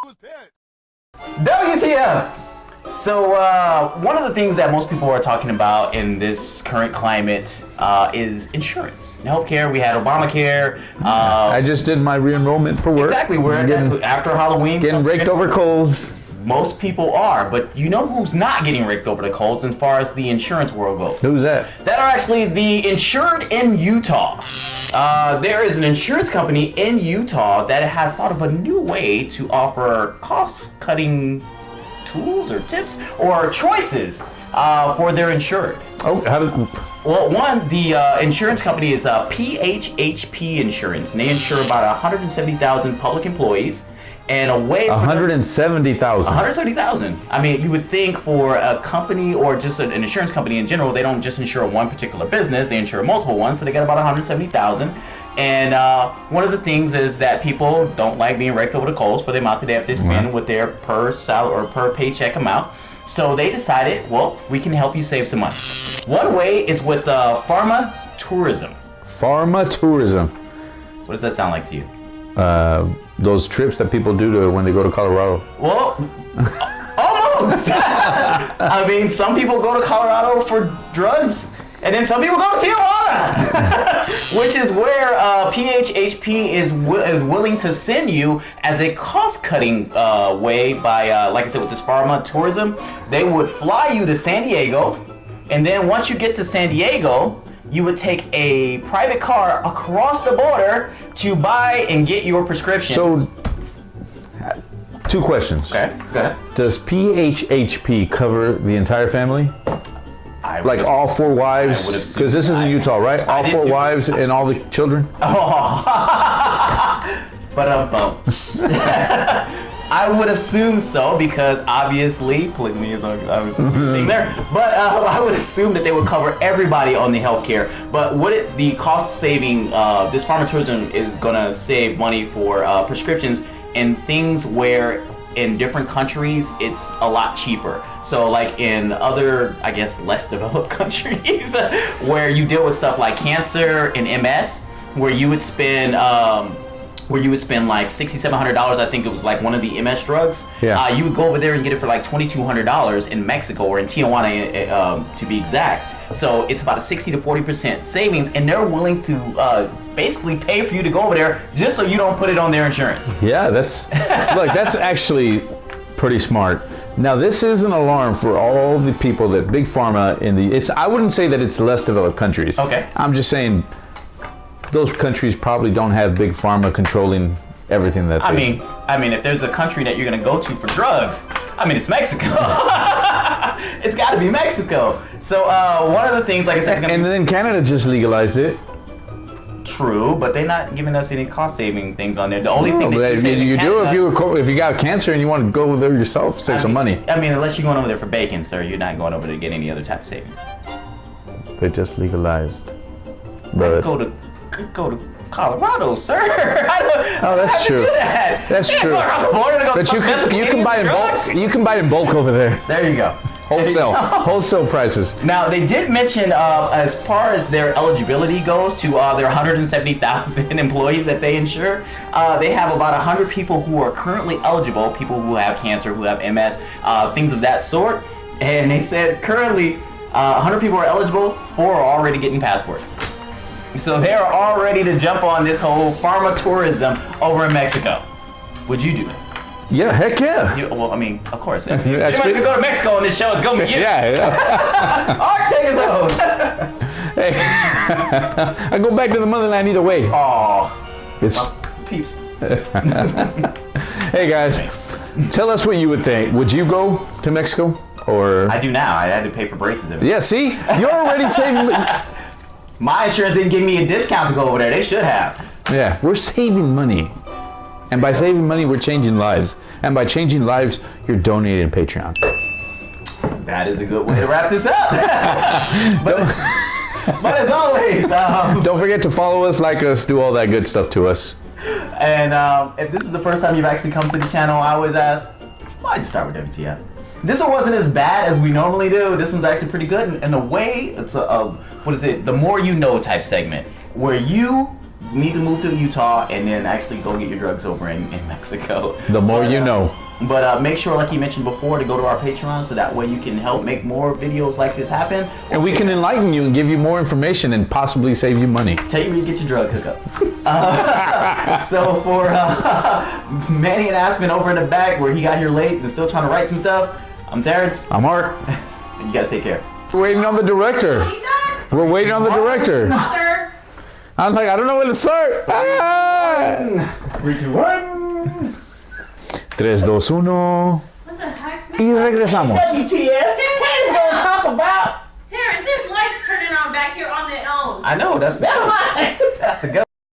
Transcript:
WTF! So, one of the things that most people are talking about in this current climate is insurance. In healthcare, we had Obamacare. I just did my re-enrollment for work. Exactly, we're after Halloween. Getting raked over coals. Most people are, but you know who's not getting raked over the coals as far as the insurance world goes? Who's that? That are actually the insured in Utah. There is an insurance company in Utah that has thought of a new way to offer cost-cutting tools or tips or choices for their insured. Oh, Well, the insurance company is PHHP Insurance, and they insure about 170,000 public employees. And a way 170,000. 170,000. I mean, you would think for a company or just an insurance company in general, they don't just insure one particular business, they insure multiple ones, so they got about 170,000. And one of the things is that people don't like being raked over the coals for the amount that they have to spend with their per salary or per paycheck amount. So they decided, well, we can help you save some money. One way is with pharma tourism. Pharma tourism. What does that sound like to you? Those trips that people do when they go to Colorado. Well, almost. I mean, some people go to Colorado for drugs, and then some people go to Tijuana, which is where PHHP is willing to send you as a cost-cutting way by, like I said, with this pharma tourism. They would fly you to San Diego, and then once you get to San Diego, you would take a private car across the border to buy and get your prescriptions. So, 2 questions. Okay, go ahead. Does PHHP cover the entire family? Like all 4 wives? Because this is in Utah, right? All 4 wives and all the children? Oh. But I would assume so, because obviously polygamy is obviously a thing there. But I would assume that they would cover everybody on the healthcare. But the cost saving, this pharma tourism is gonna save money for prescriptions and things where in different countries it's a lot cheaper. So like in other, I guess, less developed countries where you deal with stuff like cancer and MS, where you would spend like $6,700, I think it was like one of the MS drugs. Yeah. You would go over there and get it for like $2,200 in Mexico or in Tijuana to be exact. So it's about a 60 to 40% savings, and they're willing to basically pay for you to go over there just so you don't put it on their insurance. Yeah, that's actually pretty smart. Now this is an alarm for all the people that Big Pharma I wouldn't say that it's less developed countries. Okay. I'm just saying those countries probably don't have Big Pharma controlling everything that they... I mean, if there's a country that you're going to go to for drugs, it's Mexico. It's got to be Mexico. So one of the things, like I said... And then Canada just legalized it. True, but they're not giving us any cost-saving things on there. The only thing that you do if you got cancer and you want to go there yourself, save some money. Unless you're going over there for bacon, sir, you're not going over there to get any other type of savings. They just legalized. But Go to Colorado, sir. That's true. That's true. Go across the border to go. But you can buy in bulk. You can buy in bulk over there. There you go. Wholesale prices. Now they did mention, as far as their eligibility goes to their 170,000 employees that they insure, they have about 100 people who are currently eligible, people who have cancer, who have MS, things of that sort. And they said currently 100 people are eligible, 4 are already getting passports. So they're all ready to jump on this whole pharma tourism over in Mexico. Would you do it? Yeah, heck yeah. Of course. If you want to go to Mexico on this show, it's going to be you. Yeah. Art, take us home. Hey, I go back to the motherland either way. Aw. It's peeps. Hey guys, tell us what you would think. Would you go to Mexico? Or I do now. I had to pay for braces. Yeah, see? You're already saving. My insurance didn't give me a discount to go over there. They should have. Yeah, we're saving money. And by saving money, we're changing lives. And by changing lives, you're donating to Patreon. That is a good way to wrap this up. but as always... don't forget to follow us, like us, do all that good stuff to us. And if this is the first time you've actually come to the channel, I always ask, why'd you start with WTF? This one wasn't as bad as we normally do. This one's actually pretty good. And the way, it's the more you know type segment, where you need to move to Utah and then actually go get your drugs over in Mexico. The more you know. But make sure, like you mentioned before, to go to our Patreon so that way you can help make more videos like this happen. And we can enlighten you and give you more information and possibly save you money. Tell you where you get your drug hookups. So for Manny and Aspen over in the back where he got here late and still trying to write some stuff, I'm Terrence. I'm Art. You guys take care. We're waiting on the director. We're waiting on the director. Mother. I was like, I don't know when to start. 3, 2, 1. 3, 2, 1. What the heck? Y regresamos. WTF? Terrence gonna talk about. Terrence, this light's turning on back here on their own. I know, that's the go.